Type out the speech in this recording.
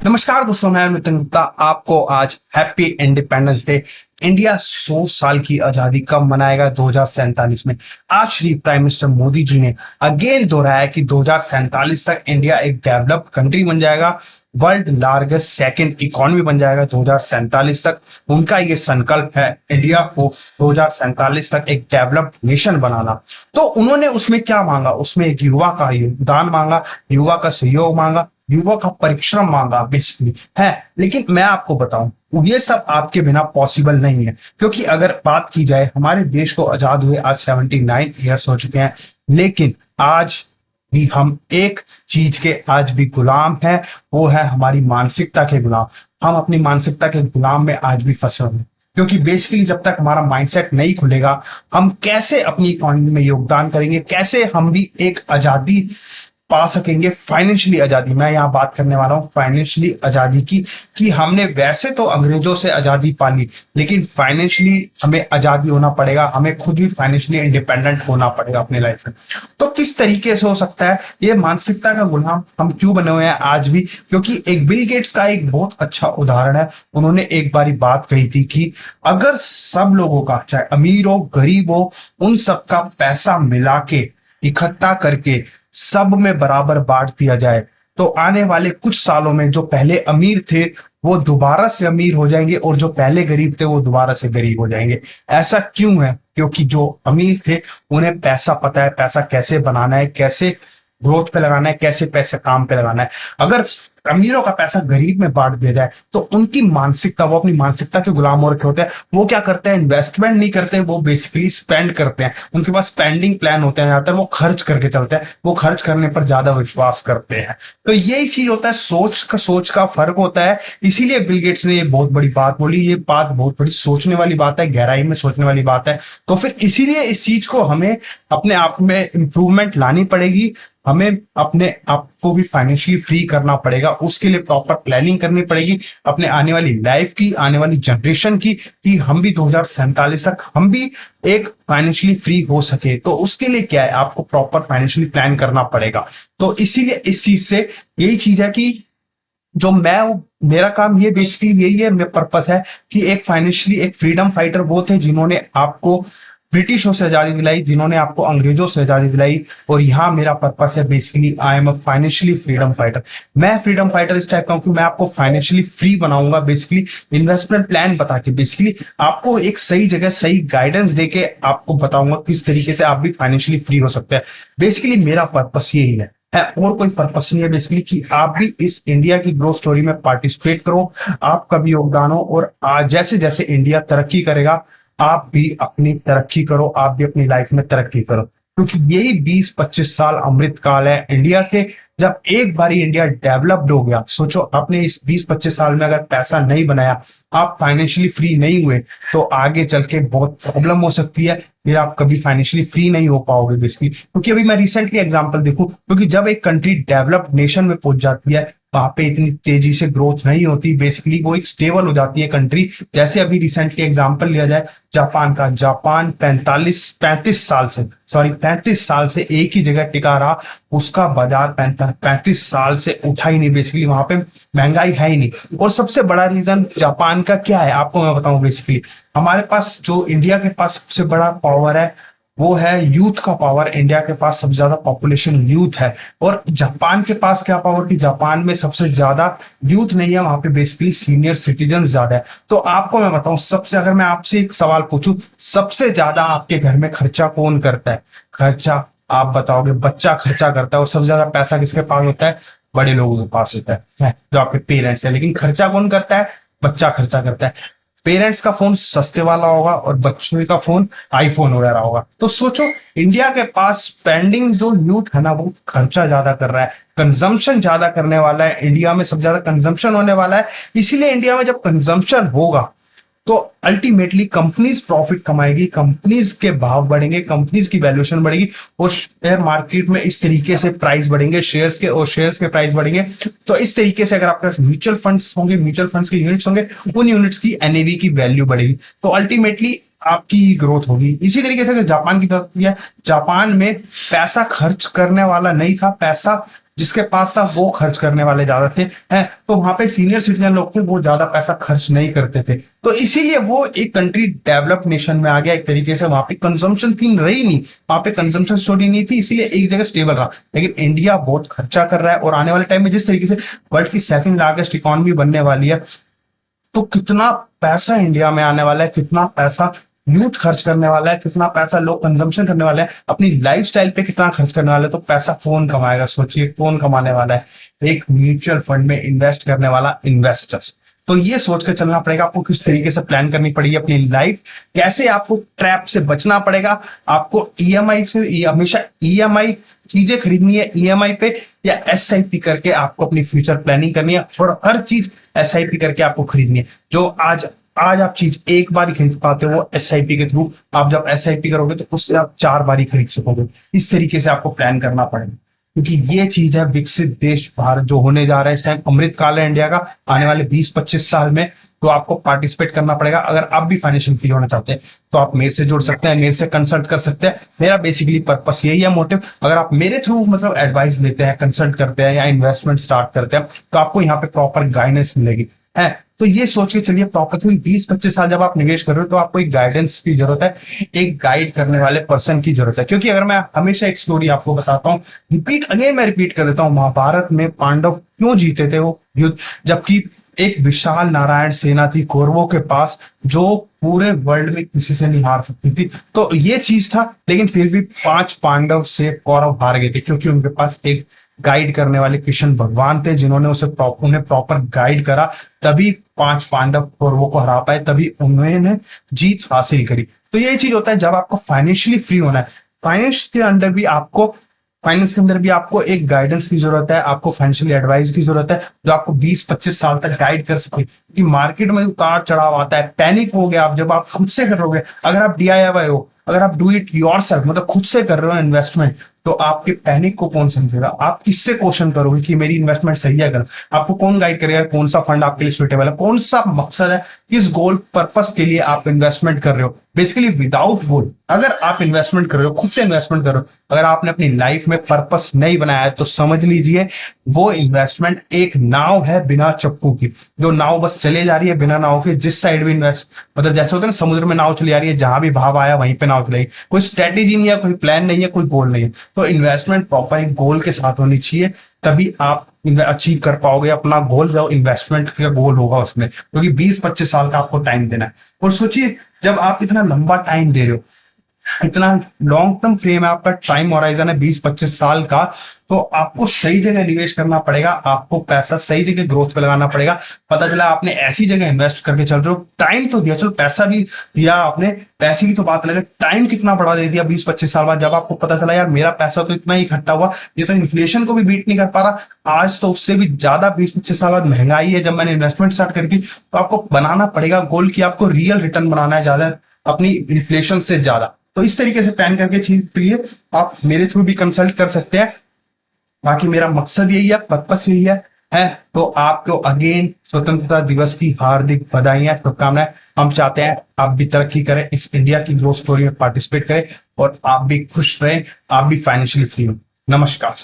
नमस्कार दोस्तों, मैं नितिन गुप्ता आपको आज हैप्पी इंडिपेंडेंस डे। इंडिया 100 साल की आजादी कब मनाएगा? 2047 में। आज श्री प्राइम मिनिस्टर मोदी जी ने अगेन दोहराया कि 2047 तक इंडिया एक डेवलप्ड कंट्री बन जाएगा, वर्ल्ड लार्जेस्ट सेकंड इकोनॉमी बन जाएगा 2047 तक। उनका ये संकल्प है इंडिया को 2047 तक एक डेवलप्ड नेशन बनाना। तो उन्होंने उसमें क्या मांगा? उसमें एक युवा का योगदान मांगा, युवा का सहयोग मांगा, युवा का परिश्रम मांगा बेसिकली है। लेकिन मैं आपको बताऊं, ये सब आपके बिना पॉसिबल नहीं है, क्योंकि अगर बात की जाए, हमारे देश को आजाद हुए आज 79 ईयर्स हो चुके हैं, लेकिन आज भी हम एक चीज के आज भी गुलाम हैं, वो है हमारी मानसिकता के गुलाम। हम अपनी मानसिकता के गुलाम में आज भी फंसे हुए हैं, क्योंकि बेसिकली जब तक हमारा माइंडसेट नहीं खुलेगा, हम कैसे अपनी इकोनॉमी में योगदान करेंगे, कैसे हम भी एक आजादी पा सकेंगे, फाइनेंशियली आजादी। मैं यहाँ बात करने वाला हूँ फाइनेंशियली आजादी की, कि हमने वैसे तो अंग्रेजों से आजादी पा ली, लेकिन फाइनेंशियली हमें आजादी होना पड़ेगा, हमें खुद भी फाइनेंशियली इंडिपेंडेंट होना पड़ेगा अपने लाइफ में। तो किस तरीके से हो सकता है? ये मानसिकता का गुलाम हम क्यों बने हुए हैं आज भी? क्योंकि एक बिल गेट्स का एक बहुत अच्छा उदाहरण है। उन्होंने एक बारी बात कही थी कि अगर सब लोगों का, चाहे अमीर हो गरीब हो, उन सबका पैसा मिला के इकट्ठा करके सब में बराबर बांट दिया जाए, तो आने वाले कुछ सालों में जो पहले अमीर थे वो दोबारा से अमीर हो जाएंगे, और जो पहले गरीब थे वो दोबारा से गरीब हो जाएंगे। ऐसा क्यों है? क्योंकि जो अमीर थे उन्हें पैसा पता है, पैसा कैसे बनाना है, कैसे ग्रोथ पे लगाना है, कैसे पैसे काम पे लगाना है। अगर अमीरों का पैसा गरीब में बांट दिया जाए, तो उनकी मानसिकता, वो अपनी मानसिकता के गुलाम हो रखे होते हैं। वो क्या करते हैं? इन्वेस्टमेंट नहीं करते, वो बेसिकली स्पेंड करते हैं। उनके पास स्पेंडिंग प्लान होते हैं, ज्यादातर वो खर्च करके चलते हैं, वो खर्च करने पर ज्यादा विश्वास करते हैं। तो यही चीज होता है, सोच का फर्क होता है। इसीलिए बिल गेट्स ने ये बहुत बड़ी बात बोली। ये बात बहुत बड़ी सोचने वाली बात है, गहराई में सोचने वाली बात है। तो फिर इसीलिए इस चीज को हमें अपने आप में इंप्रूवमेंट लानी पड़ेगी। हमें अपने आप को भी फाइनेंशियली फ्री करना पड़ेगा, उसके लिए प्रॉपर प्लानिंग करनी पड़ेगी अपने आने वाली लाइफ की, आने वाली जनरेशन की, कि हम भी 2047 तक हम भी एक फाइनेंशियली फ्री हो सके। तो उसके लिए क्या है? आपको प्रॉपर फाइनेंशियली प्लान करना पड़ेगा। तो इसीलिए इस चीज से यही चीज है कि जो मेरा काम ये बेसिकली यही है, मेरा पर्पस है कि एक फाइनेंशियली एक फ्रीडम फाइटर वो थे जिन्होंने आपको ब्रिटिशों से आजादी दिलाई, जिन्होंने आपको अंग्रेजों से आजादी दिलाई। और यहाँ मेरा पर्पस है basically, I am a financially freedom fighter. मैं फ्रीडम फाइटर इस टाइप का हूं कि मैं आपको फाइनेंशियली फ्री बनाऊंगा, बेसिकली इन्वेस्टमेंट प्लान बता के, बेसिकली आपको एक सही जगह सही गाइडेंस देके आपको बताऊंगा किस तरीके से आप भी फाइनेंशियली फ्री हो सकते हैं। बेसिकली मेरा पर्पस यही है और कोई पर्पस नहीं है बेसिकली, कि आप भी इस इंडिया की ग्रोथ स्टोरी में पार्टिसिपेट करो, आपका भी योगदान हो, और जैसे जैसे इंडिया तरक्की करेगा, आप भी अपनी तरक्की करो, आप भी अपनी लाइफ में तरक्की करो। क्योंकि यही 20-25 साल अमृत काल है इंडिया के। जब एक बारी इंडिया डेवलप्ड हो गया, सोचो आपने इस 20-25 साल में अगर पैसा नहीं बनाया, आप फाइनेंशियली फ्री नहीं हुए, तो आगे चल के बहुत प्रॉब्लम हो सकती है। फिर आप कभी फाइनेंशियली फ्री नहीं हो पाओगे बेसिकली। क्योंकि अभी मैं रिसेंटली एग्जांपल देखूं, क्योंकि जब एक कंट्री डेवलप्ड नेशन में पहुंच जाती है, वहां पे इतनी तेजी से ग्रोथ नहीं होती, बेसिकली वो एक स्टेबल हो जाती है कंट्री। जैसे अभी रिसेंटली एग्जांपल लिया जाए जापान का, जापान 35 साल से एक ही जगह टिका रहा, उसका बाजार 35 साल से उठा ही नहीं, बेसिकली वहां पे महंगाई है ही नहीं। और सबसे बड़ा रीजन जापान का क्या है आपको मैं बताऊं, बेसिकली हमारे पास जो इंडिया के पास सबसे बड़ा पावर है वो है यूथ का पावर। इंडिया के पास सबसे ज्यादा पॉपुलेशन यूथ है, और जापान के पास क्या पावर थी? जापान में सबसे ज्यादा यूथ नहीं है, वहां पे बेसिकली सीनियर सिटीजन ज्यादा है। तो आपको मैं बताऊं, सबसे अगर मैं आपसे एक सवाल पूछूं, सबसे ज्यादा आपके घर में खर्चा कौन करता है? खर्चा आप बताओगे बच्चा खर्चा करता है, और सबसे ज्यादा पैसा किसके पास होता है? बड़े लोगों के पास होता है, जो आपके पेरेंट्स है। लेकिन खर्चा कौन करता है? बच्चा खर्चा करता है। पेरेंट्स का फोन सस्ते वाला होगा और बच्चों का फोन आईफोन वगैरह होगा। तो सोचो, इंडिया के पास स्पेंडिंग जो यूथ है ना, वो खर्चा ज्यादा कर रहा है, कंजम्पशन ज्यादा करने वाला है। इंडिया में सबसे ज्यादा कंजम्पशन होने वाला है। इसीलिए इंडिया में जब कंजम्पशन होगा, तो अल्टीमेटली कंपनीज प्रॉफिट कमाएगी, कंपनीज के भाव बढ़ेंगे, कंपनीज की वैल्यूएशन बढ़ेगी, और शेयर मार्केट में इस तरीके से प्राइस बढ़ेंगे शेयर्स के, और शेयर्स के प्राइस बढ़ेंगे। तो इस तरीके से अगर आपके पास म्यूचुअल फंड्स होंगे, म्यूचुअल फंड्स के यूनिट्स होंगे, उन यूनिट्स की एनएवी की वैल्यू बढ़ेगी, तो अल्टीमेटली आपकी ग्रोथ होगी। इसी तरीके से अगर जापान की बात किया, जापान में पैसा खर्च करने वाला नहीं था, पैसा जिसके पास था वो खर्च करने वाले ज्यादा थे हैं। तो वहां पे सीनियर सिटीजन लोग थे, वो ज्यादा पैसा खर्च नहीं करते थे, तो इसीलिए वो एक कंट्री डेवलप्ड नेशन में आ गया एक तरीके से। वहां पे कंजम्पशन थीम रही नहीं, वहां पे कंजम्पशन स्टोरी नहीं थी, इसीलिए एक जगह स्टेबल रहा। लेकिन इंडिया बहुत खर्चा कर रहा है, और आने वाले टाइम में जिस तरीके से वर्ल्ड की सेकंड लार्जेस्ट इकोनॉमी बनने वाली है, तो कितना पैसा इंडिया में आने वाला है, कितना पैसा यूथ खर्च करने वाला है, कितना पैसा लोग कंजम्पशन करने वाले हैं, अपनी लाइफस्टाइल पे कितना खर्च करने वाले हैं। तो पैसा कौन कमाएगा, सोचिए कौन कमाने वाला है? एक म्यूचुअल फंड में इन्वेस्ट करने वाला इन्वेस्टर्स। तो ये सोच कर चलना पड़ेगा आपको, किस तरीके से प्लान करनी पड़ेगी अपनी लाइफ, कैसे आपको ट्रैप से बचना पड़ेगा। आपको ईएमआई से हमेशा ईएमआई चीजें खरीदनी है ईएमआई पे, या एसआईपी करके आपको अपनी फ्यूचर प्लानिंग करनी है, और हर चीज एसआईपी करके आपको खरीदनी है। जो आज आज आप चीज एक बार ही खरीद पाते हो, वो एसआईपी के थ्रू आप जब एसआईपी करोगे तो उससे आप 4 बार ही खरीद सकोगे। इस तरीके से आपको प्लान करना पड़ेगा, क्योंकि ये चीज है विकसित देश भारत जो होने जा रहा है इस टाइम। अमृत काल है इंडिया का आने वाले 20-25 साल में, तो आपको पार्टिसिपेट करना पड़ेगा। अगर आप भी फाइनेंशियल फ्री होना चाहते हैं तो आप मेरे से जुड़ सकते हैं, मेरे से कंसल्ट कर सकते हैं। मेरा बेसिकली पर्पस यही है, मोटिव। अगर आप मेरे थ्रू मतलब एडवाइस लेते हैं, कंसल्ट करते हैं या इन्वेस्टमेंट स्टार्ट करते हैं, तो आपको यहाँ पे प्रॉपर गाइडेंस मिलेगी है। तो ये सोच के चलिए, प्रॉपर 20-25 साल जब आप निवेश कर रहे हो तो आपको एक गाइडेंस की जरूरत है, एक गाइड करने वाले पर्सन की जरूरत है। क्योंकि अगर मैं हमेशा एक स्टोरी आपको बताता हूँ, मैं रिपीट कर देता हूँ, महाभारत में पांडव क्यों जीते थे वो युद्ध, जबकि एक विशाल नारायण सेना थी कौरवों के पास, जो पूरे वर्ल्ड में किसी से नहीं हार सकती थी। तो ये चीज था, लेकिन फिर भी 5 पांडव से कौरव हार गए थे, क्योंकि उनके पास एक गाइड करने वाले कृष्ण भगवान थे, जिन्होंने उन्हें प्रॉपर गाइड करा। तभी 5 पांडव कौरवों को हरा पाए, तभी उन्होंने जीत हासिल करी। तो यही चीज होता है जब आपको फाइनेंशियली फ्री होना है। फाइनेंस के अंदर भी आपको एक गाइडेंस की जरूरत है, आपको फाइनेंशियल एडवाइस की जरूरत है, जो आपको 20-25 साल तक गाइड कर सके। क्योंकि मार्केट में उतार चढ़ाव आता है, पैनिक हो गया आप जब आप खुद से करोगे। अगर आप डीआईवाई हो, अगर आप डू इट योरसेल्फ, मतलब खुद से कर रहे हो इन्वेस्टमेंट, तो आपके पैनिक को कौन समझेगा? आप किससे क्वेश्चन करोगे कि मेरी इन्वेस्टमेंट सही है गलत? आपको कौन गाइड करेगा कौन सा फंड आपके लिए सुटेबल है, कौन सा मकसद है, किस गोल पर्पस के लिए आप इन्वेस्टमेंट कर रहे हो? बेसिकली विदाउट गोल अगर आप इन्वेस्टमेंट कर रहे हो, खुद से इन्वेस्टमेंट कर रहे हो, अगर आपने अपनी लाइफ में पर्पस नहीं बनाया है, तो समझ लीजिए वो इन्वेस्टमेंट एक नाव है बिना चप्पू की, जो नाव बस चले जा रही है बिना नाव के। जिस साइड भी इन्वेस्ट, मतलब जैसे होता है ना समुद्र में नाव चली जा रही है, जहां भी भाव आया वहीं पे नाव चलेगी। कोई स्ट्रेटेजी नहीं है, कोई प्लान नहीं है, कोई गोल नहीं है। तो इन्वेस्टमेंट प्रॉपर एक गोल के साथ होनी चाहिए, तभी आप अचीव कर पाओगे अपना गोल, जो इन्वेस्टमेंट का गोल होगा उसमें। क्योंकि 20-25 साल का आपको टाइम देना है। और सोचिए, जब आप इतना लंबा टाइम दे रहे हो, इतना लॉन्ग टर्म फ्रेम है आपका, टाइम होराइजन है 20-25 साल का, तो आपको सही जगह निवेश करना पड़ेगा, आपको पैसा सही जगह ग्रोथ पे लगाना पड़ेगा। पता चला आपने ऐसी जगह इन्वेस्ट करके चल रहे हो, टाइम तो दिया, चलो पैसा भी दिया आपने, पैसे की तो बात अलग है, टाइम कितना बढ़ा दे दिया 20-25 साल बाद, जब आपको पता चला यार मेरा पैसा तो इतना ही इकट्ठा हुआ, ये तो इन्फ्लेशन को भी बीट नहीं कर पा रहा, आज तो उससे भी ज्यादा 20-25 साल बाद महंगाई है जब मैंने इन्वेस्टमेंट स्टार्ट करके। तो आपको बनाना पड़ेगा गोल की आपको रियल रिटर्न बनाना है ज्यादा, अपनी इन्फ्लेशन से ज्यादा। तो इस तरीके से प्लान करके चीज के लिए आप मेरे थ्रू भी कंसल्ट कर सकते हैं। बाकी मेरा मकसद यही है, पर्पस यही है। तो आपको अगेन स्वतंत्रता दिवस की हार्दिक बधाइयां, शुभकामनाएं। हम चाहते हैं आप भी तरक्की करें, इस इंडिया की ग्रोथ स्टोरी में पार्टिसिपेट करें, और आप भी खुश रहें, आप भी फाइनेंशियली फ्री हो। नमस्कार।